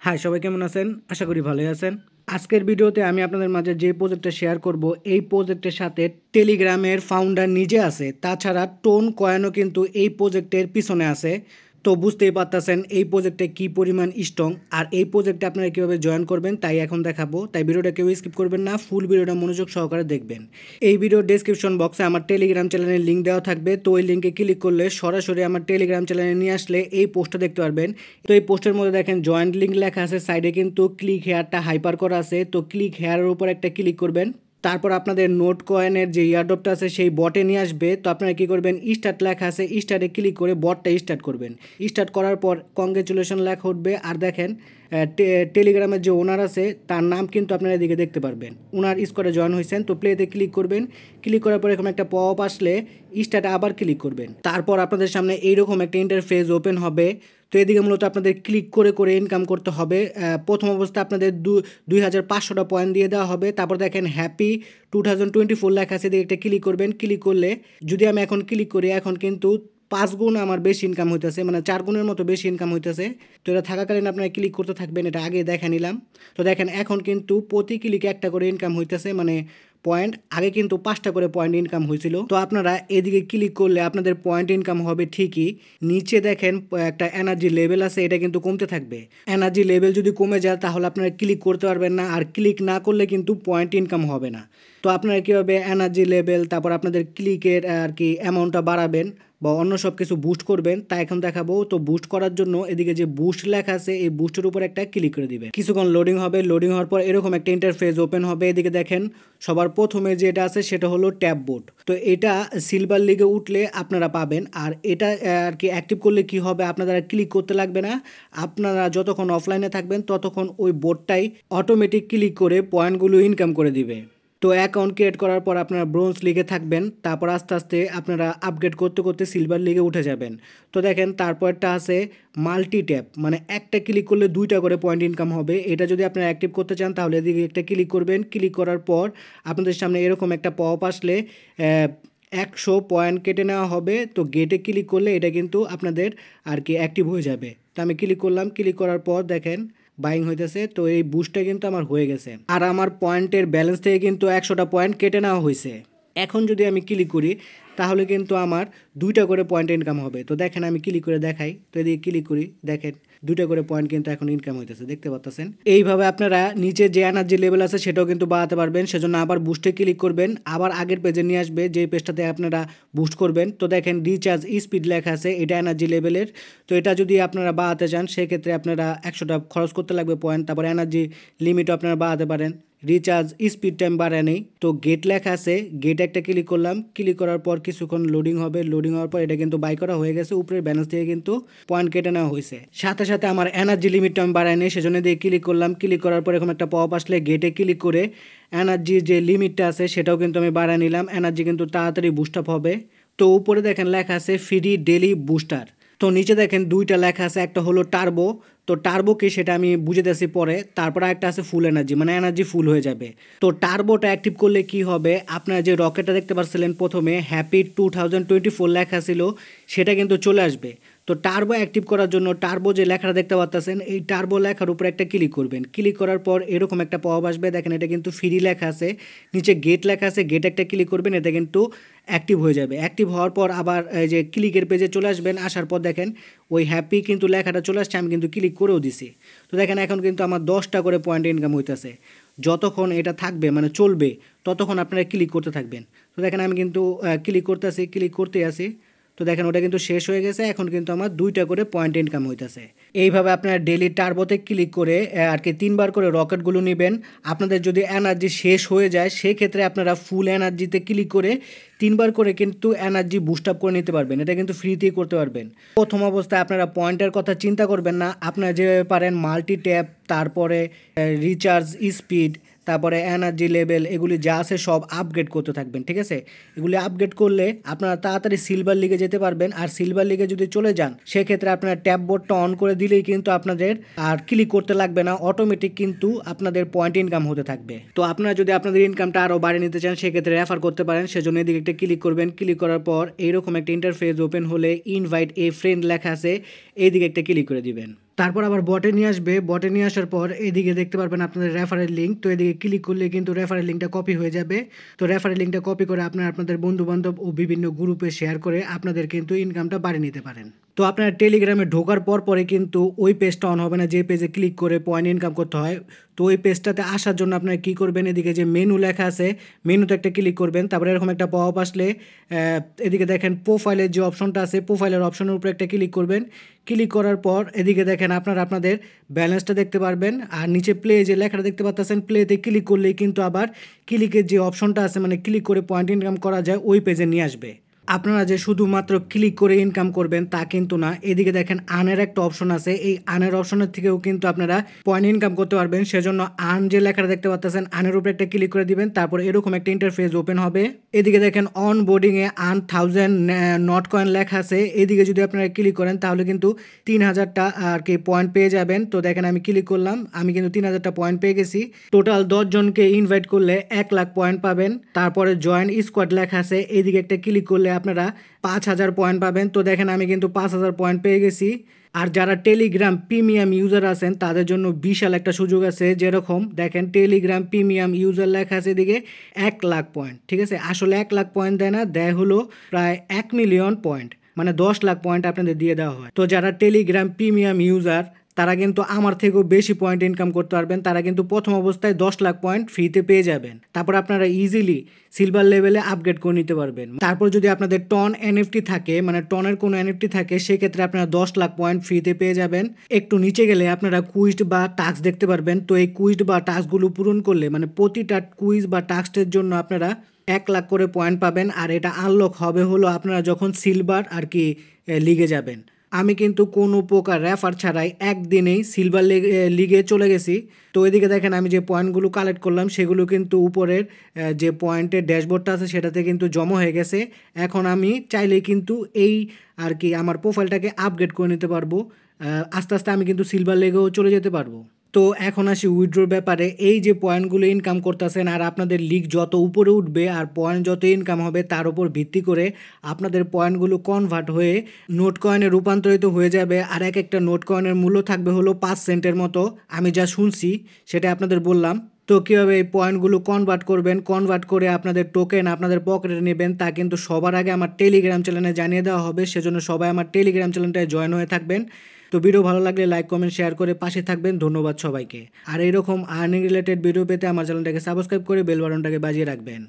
High, সবাই কেমন আছেন? আশা করি ভালোই আছেন। আজকের ভিডিওতে আমি আপনাদের মাঝে যে প্রজেক্টটা শেয়ার করব, এই প্রজেক্টের সাথে টেলিগ্রামের ফাউন্ডার নিজে আছে। তাছাড়া টোন কয়েনও কিন্তু এই প্রজেক্টের পিছনে আছে। তো বুঝতেই পারতেছেন এই প্রজেক্টে কি পরিমাণ স্ট্রং, আর এই প্রজেক্টে আপনারা কীভাবে জয়েন করবেন তাই এখন দেখাবো। তাই ভিডিওটা কেউ স্কিপ করবেন না, ফুল ভিডিওটা মনোযোগ সহকারে দেখবেন। এই ভিডিওর ডেসক্রিপশন বক্সে আমার টেলিগ্রাম চ্যানেলের লিঙ্ক দেওয়া থাকবে। তো ওই লিঙ্কে ক্লিক করলে সরাসরি আমার টেলিগ্রাম চ্যানেলে নিয়ে আসলে এই পোস্টটা দেখতে পারবেন। তো এই পোস্টের মধ্যে দেখেন জয়েন্ট লিঙ্ক লেখা আছে, সাইডে কিন্তু ক্লিক হেয়ারটা হাইপার করা আছে। তো ক্লিক হেয়ারের উপর একটা ক্লিক করবেন, তারপর আপনাদের নোট কয়েনের যে ইয়ারড্রপটা আছে সেই বটে নিয়ে আসবে। তো আপনারা কী করবেন, স্টার্ট লেখা আছে, স্টার্টে ক্লিক করে বটটা স্টার্ট করবেন। স্টার্ট করার পর কংগ্রেচুলেশন লেখা উঠবে, আর দেখেন টেলিগ্রামের যে ওনার আছে তার নাম কিন্তু আপনারা এদিকে দেখতে পারবেন। ওনার স্কোয়াডে জয়েন হয়েছেন। তো প্লেতে ক্লিক করবেন, ক্লিক করার পর এরকম একটা পপ আসলে স্টার্টে আবার ক্লিক করবেন। তারপর আপনাদের সামনে এইরকম একটা ইন্টারফেস ওপেন হবে। তো এদিকে মূলত আপনাদের ক্লিক করে করে ইনকাম করতে হবে। প্রথম অবস্থায় আপনাদের 2500টা পয়েন্ট দিয়ে দেওয়া হবে। তারপর দেখেন হ্যাপি 2024 লেখা আছে, এদিকে একটা ক্লিক করবেন। ক্লিক করলে যদি আমি এখন ক্লিক করি, এখন কিন্তু 5 গুণ আমার বেশি ইনকাম হইতেছে, মানে 4 গুণের মতো বেশি ইনকাম হইতেছে। তো এটা থাকাকালীন আপনারা ক্লিক করতে থাকবেন, এটা আগে দেখে নিলাম। তো দেখেন এখন কিন্তু প্রতি ক্লিকে একটা করে ইনকাম হইতেছে, মানে পয়েন্ট। আগে কিন্তু 5টা করে পয়েন্ট ইনকাম হয়েছিল। তো আপনারা এদিকে ক্লিক করলে আপনাদের পয়েন্ট ইনকাম হবে ঠিকই। নিচে দেখেন একটা এনার্জি লেভেল আছে, এটা কিন্তু কমতে থাকবে। এনার্জি লেভেল যদি কমে যায় তাহলে আপনারা ক্লিক করতে পারবেন না, আর ক্লিক না করলে কিন্তু পয়েন্ট ইনকাম হবে না। তো আপনারা কীভাবে এনার্জি লেভেল, তারপর আপনাদের ক্লিকের আর কি অ্যামাউন্টটা বাড়াবেন বা অন্য সব কিছু বুস্ট করবেন তা এখন দেখাবো। তো বুস্ট করার জন্য এদিকে যে বুস্ট লেখা আছে এই বুস্টের উপর একটা ক্লিক করে দিবেন। কিছুক্ষণ লোডিং হবে, লোডিং হওয়ার পর এরকম একটা ইন্টারফেস ওপেন হবে। এদিকে দেখেন সবার প্রথমে যেটা আছে সেটা হলো ট্যাব বোর্ড। তো এটা সিলভার লিগে উঠলে আপনারা পাবেন, আর এটা আর কি অ্যাক্টিভ করলে কি হবে, আপনারা ক্লিক করতে লাগবে না। আপনারা যতক্ষণ অফলাইনে থাকবেন ততক্ষণ ওই বোর্ডটাই অটোমেটিক ক্লিক করে পয়েন্টগুলো ইনকাম করে দিবে। তো অ্যাকাউন্ট ক্রিয়েট করার পর আপনারা ব্রোঞ্জ লিগে থাকবেন, তারপর আস্তে আস্তে আপনারা আপগ্রেড করতে করতে সিলভার লিগে উঠে যাবেন। তো দেখেন তারপরটা আছে মাল্টি ট্যাপ, মানে একটা ক্লিক করলে 2টা করে পয়েন্ট ইনকাম হবে। এটা যদি আপনারা অ্যাক্টিভ করতে চান তাহলে এদিকে একটা ক্লিক করবেন। ক্লিক করার পর আপনাদের সামনে এরকম একটা পপ আসলে 100 পয়েন্ট কেটে নেওয়া হবে। তো গেটে ক্লিক করলে এটা কিন্তু আপনাদের আর কি অ্যাক্টিভ হয়ে যাবে। তো আমি ক্লিক করলাম, ক্লিক করার পর দেখেন বাইং হইতেছে। তো এই বুস্টটা কিন্তু আমার হয়ে গেছে, আর আমার পয়েন্টের ব্যালেন্স থেকে কিন্তু 100টা পয়েন্ট কেটে নেওয়া হয়েছে। এখন যদি আমি ক্লিক করি তাহলে কিন্তু আমার 2টা করে পয়েন্ট ইনকাম হবে। তো দেখেন আমি ক্লিক করে দেখাই, তো এদিকে ক্লিক করি, দেখেন 2টা করে পয়েন্ট কিন্তু এখন ইনকাম হইতেছে, দেখতে পাচ্ছেন। এইভাবে আপনারা নিচে যে এনার্জি লেভেল আছে সেটাও কিন্তু বাড়াতে পারবেন। সেজন্য আবার বুস্টে ক্লিক করবেন, আবার আগের পেজে নিয়ে আসবে যে পেজটাতে আপনারা বুস্ট করবেন। তো দেখেন রিচার্জ স্পিড লেখা আছে, এটা এনার্জি লেভেলের। তো এটা যদি আপনারা বাড়াতে চান সেক্ষেত্রে আপনারা 100টা খরচ করতে লাগবে পয়েন্ট। তারপর এনার্জি লিমিটও আপনারা বাড়াতে পারেন। রিচার্জ স্পিড টাইম বাড়ায় নেই। তো গেট লেখা আছে, গেট একটা ক্লিক করলাম, ক্লিক করার পর কিছুক্ষণ লোডিং হবে। লোডিং হওয়ার পর এটা কিন্তু বাই করা হয়ে গেছে, উপরের ব্যালেন্স থেকে কিন্তু পয়েন্ট কেটে নেওয়া হয়েছে। সাথে সাথে আমার এনার্জি লিমিটটা আমি বাড়াই নেই, সেজন্য দিয়ে ক্লিক করলাম। ক্লিক করার পর এরকম একটা পপ আসলে গেটে ক্লিক করে এনার্জির যে লিমিটটা আছে সেটাও কিন্তু আমি বাড়ায় নিলাম। এনার্জি কিন্তু তাড়াতাড়ি বুস্ট আপ হবে। তো উপরে দেখেন লেখা আছে ফ্রি ডেলি বুস্টার। তো নিচে দেখেন 2টা লেখা আছে, একটা হলো টার্বো। তো টার্বো কি সেটা আমি বুঝে দিয়েছি পরে। তারপর একটা আছে ফুল এনার্জি, মানে এনার্জি ফুল হয়ে যাবে। তো টার্বোটা অ্যাক্টিভ করলে কি হবে, আপনারা যে রকেটটা দেখতে পাচ্ছিলেন প্রথমে হ্যাপি 2024 লেখা ছিল সেটা কিন্তু চলে আসবে। তো টার্বো অ্যাক্টিভ করার জন্য টার্বো যে লেখাটা দেখতে পাচ্ছেন এই টার্বো লেখার উপর একটা ক্লিক করবেন। ক্লিক করার পর এরকম একটা পপ আসবে, দেখেন এটা কিন্তু ফ্রি লেখা আছে। নিচে গেট লেখা আছে, গেট একটা ক্লিক করবেন, এটা কিন্তু অ্যাক্টিভ হয়ে যাবে। অ্যাক্টিভ হওয়ার পর আবার এই যে ক্লিকের পেজে চলে আসবেন। আসার পর দেখেন ওই হ্যাপি কিন্তু লেখাটা চলে আসছে, আমি কিন্তু ক্লিক করেও দিছি। তো দেখেন এখন কিন্তু আমার 10টা করে পয়েন্ট ইনকাম হইতেছে। যতক্ষণ এটা থাকবে মানে চলবে ততক্ষণ আপনারা ক্লিক করতে থাকবেন। তো দেখেন আমি কিন্তু ক্লিক করতে আসি। তো দেখেন ওটা কিন্তু শেষ হয়ে গেছে, এখন কিন্তু আমার 2টা করে পয়েন্ট ইনকাম হইতেছে। এইভাবে আপনারা ডেলি টার্বোতে ক্লিক করে আর কি 3বার করে রকেটগুলো নেবেন। আপনাদের যদি এনার্জি শেষ হয়ে যায় সেক্ষেত্রে আপনারা ফুল এনার্জিতে ক্লিক করে 3বার করে কিন্তু এনার্জি বুস্ট আপ করে নিতে পারবেন। এটা কিন্তু ফ্রিতেই করতে পারবেন। প্রথম অবস্থায় আপনারা পয়েন্টের কথা চিন্তা করবেন না, আপনারা যেভাবে পারেন মাল্টি ট্যাপ, তারপরে রিচার্জ স্পিড, তারপরে এনার্জি লেভেল এগুলি যা আছে সব আপগ্রেড করতে থাকবেন, ঠিক আছে। এগুলি আপগ্রেড করলে আপনারা তাড়াতাড়ি সিলভার লিগে যেতে পারবেন। আর সিলভার লিগে যদি চলে যান সেক্ষেত্রে আপনারা ট্যাব বোর্ডটা অন করে দিলেই কিন্তু আপনাদের আর ক্লিক করতে লাগবে না, অটোমেটিক কিন্তু আপনাদের পয়েন্ট ইনকাম হতে থাকবে। তো আপনারা যদি আপনাদের ইনকামটা আরও বাড়িয়ে নিতে চান সেক্ষেত্রে রেফার করতে পারেন। সেজন্য এদিকে একটা ক্লিক করবেন। ক্লিক করার পর এইরকম একটা ইন্টারফেস ওপেন হলে ইনভাইট এ ফ্রেন্ড লেখা আছে, এইদিকে একটা ক্লিক করে দিবেন। তারপর আবার বটে নিয়ে আসবে, বটে নিয়ে আসার পর এদিকে দেখতে পারবেন আপনাদের রেফারেল লিঙ্ক। তো এদিকে ক্লিক করলে কিন্তু রেফারেল লিঙ্কটা কপি হয়ে যাবে। তো রেফারেল লিঙ্কটা কপি করে আপনাদের বন্ধু-বান্ধব ও বিভিন্ন গ্রুপে শেয়ার করে আপনাদের কিন্তু ইনকামটা বাড়িয়ে নিতে পারেন। তো আপনারা টেলিগ্রামে ঢোকার পরে কিন্তু ওই পেজটা অন হবে না, যে পেজে ক্লিক করে পয়েন্ট ইনকাম করতে হয়। তো ওই পেজটাতে আসার জন্য আপনারা কী করবেন, এদিকে যে মেনু লেখা আছে মেনুতে একটা ক্লিক করবেন। তারপরে এরকম একটা পপ আসলে এদিকে দেখেন প্রোফাইলের যে অপশনটা আছে প্রোফাইলের অপশনের উপরে একটা ক্লিক করবেন। ক্লিক করার পর এদিকে দেখেন আপনাদের ব্যালেন্সটা দেখতে পারবেন। আর নিচে প্লে যে লেখাটা দেখতে পাচ্ছেন, প্লেতে ক্লিক করলেই কিন্তু আবার ক্লিকের যে অপশনটা আছে মানে ক্লিক করে পয়েন্ট ইনকাম করা যায় ওই পেজে নিয়ে আসবে। আপনারা যে শুধুমাত্র ক্লিক করে ইনকাম করবেন তা কিন্তু না, এদিকে দেখেন আর্নের একটা অপশন আছে, এই আর্নের অপশনের থেকেও কিন্তু আপনারা পয়েন্ট ইনকাম করতে পারবেন। সেজন্য আর্ন যে লেখাটা দেখতে পাচ্ছেন আর্নের উপরে একটা ক্লিক করে দিবেন। তারপর এরকম একটা ইন্টারফেস ওপেন হবে। এদিকে দেখেন অন বোর্ডিংয়ে আর্ন 1000 নট কয়েন লেখা আছে। এদিকে যদি আপনারা ক্লিক করেন তাহলে কিন্তু 3000টা আর কি পয়েন্ট পেয়ে যাবেন। তো দেখেন আমি ক্লিক করলাম, আমি কিন্তু 3000টা পয়েন্ট পেয়ে গেছি। টোটাল 10 জনকে ইনভাইট করলে 1 লাখ পয়েন্ট পাবেন। তারপরে জয়েন স্কোয়াড লেখা আছে, এইদিকে একটা ক্লিক করলে আপনারা 5000 পয়েন্ট পাবেন। তো দেখেন আমি কিন্তু 5000 পয়েন্ট পেয়ে গেছি। আর যারা টেলিগ্রাম প্রিমিয়াম ইউজার আছেন তাদের জন্য বিশাল একটা সুযোগ আছে। যেরকম দেখেন টেলিগ্রাম প্রিমিয়াম ইউজার লেখা আছে এদিকে 1 লাখ পয়েন্ট, ঠিক আছে। আসলে 1 লাখ পয়েন্ট দেয় না, দেয় হলো প্রায় 1 মিলিয়ন পয়েন্ট, মানে 10 লাখ পয়েন্ট আপনাদের দিয়ে দেওয়া হয়। তো যারা টেলিগ্রাম প্রিমিয়াম ইউজার তারা কিন্তু আমার থেকেও বেশি পয়েন্ট ইনকাম করতে পারবেন। তারা কিন্তু প্রথম অবস্থায় 10 লাখ পয়েন্ট ফ্রিতে পেয়ে যাবেন। তারপর আপনারা ইজিলি সিলভার লেভেলে আপগ্রেড করে নিতে পারবেন। তারপর যদি আপনাদের টন এনএফটি থাকে, মানে টনের কোনো এনএফটি থাকে, সেক্ষেত্রে আপনারা 10 লাখ পয়েন্ট ফ্রিতে পেয়ে যাবেন। একটু নিচে গেলে আপনারা কুইজ বা টাস্ক দেখতে পারবেন। তো এই কুইজ বা টাস্কগুলো পূরণ করলে মানে প্রতিটা কুইজ বা টাস্কের জন্য আপনারা 1 লাখ করে পয়েন্ট পাবেন। আর এটা আনলক হবে হলো আপনারা যখন সিলভার আর কি লিগে যাবেন। আমি কিন্তু কোনো প্রকার রেফার ছাড়াই একদিনেই সিলভার লিগে চলে গেছি। তো এদিকে দেখেন আমি যে পয়েন্টগুলো কালেক্ট করলাম সেগুলো কিন্তু উপরের যে পয়েন্টের ড্যাশবোর্ডটা আছে সেটাতে কিন্তু জমা হয়ে গেছে। এখন আমি চাইলেই কিন্তু এই আর কি আমার প্রোফাইলটাকে আপগ্রেড করে নিতে পারবো। আস্তে আস্তে আমি কিন্তু সিলভার লেগেও চলে যেতে পারবো। তো এখন আসি উইথড্রোর ব্যাপারে। এই যে পয়েন্টগুলো ইনকাম করতেছেন আর আপনাদের লিগ যত উপরে উঠবে আর পয়েন্ট যত ইনকাম হবে তার উপর ভিত্তি করে আপনাদের পয়েন্টগুলো কনভার্ট হয়ে নোট কয়েনে রূপান্তরিত হয়ে যাবে। আর একটা নোট কয়েনের মূল্য থাকবে হলো 5 সেন্টের মতো। আমি যা শুনছি সেটা আপনাদের বললাম। তো কীভাবে এই পয়েন্টগুলো কনভার্ট করবেন, কনভার্ট করে আপনাদের টোকেন আপনাদের পকেটে নেবেন তা কিন্তু সবার আগে আমার টেলিগ্রাম চ্যানেলে জানিয়ে দেওয়া হবে। সেজন্য সবাই আমার টেলিগ্রাম চ্যানেলটায় জয়েন হয়ে থাকবেন। তো ভিডিও ভালো লাগলে লাইক কমেন্ট শেয়ার করে পাশে থাকবেন। ধন্যবাদ সবাইকে। আর এইরকম আর্নিং রিলেটেড ভিডিও পেতে আমার চ্যানেলটাকে সাবস্ক্রাইব করে বেল বাটনটাকে বাজিয়ে রাখবেন।